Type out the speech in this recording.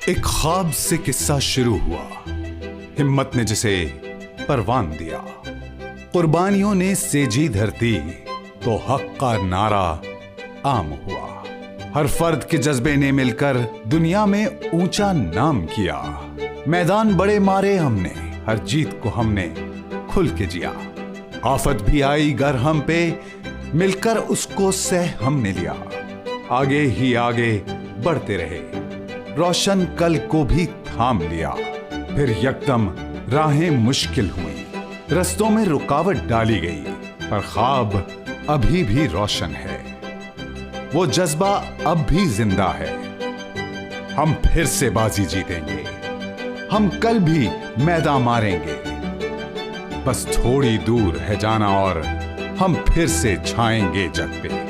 एक ख्वाब से किस्सा शुरू हुआ, हिम्मत ने जिसे परवान दिया। कुर्बानियों ने सेजी धरती तो हक का नारा आम हुआ। हर फर्द के जज्बे ने मिलकर दुनिया में ऊंचा नाम किया। मैदान बड़े मारे हमने, हर जीत को हमने खुल के जिया। आफत भी आई घर हम पे, मिलकर उसको सह हमने लिया। आगे ही आगे बढ़ते रहे, रोशन कल को भी थाम लिया। फिर यकदम राहें मुश्किल हुई, रस्तों में रुकावट डाली गई, पर ख्वाब अभी भी रोशन है। वो जज्बा अब भी जिंदा है। हम फिर से बाजी जीतेंगे, हम कल भी मैदान मारेंगे। बस थोड़ी दूर है जाना और हम फिर से छाएंगे जग पे।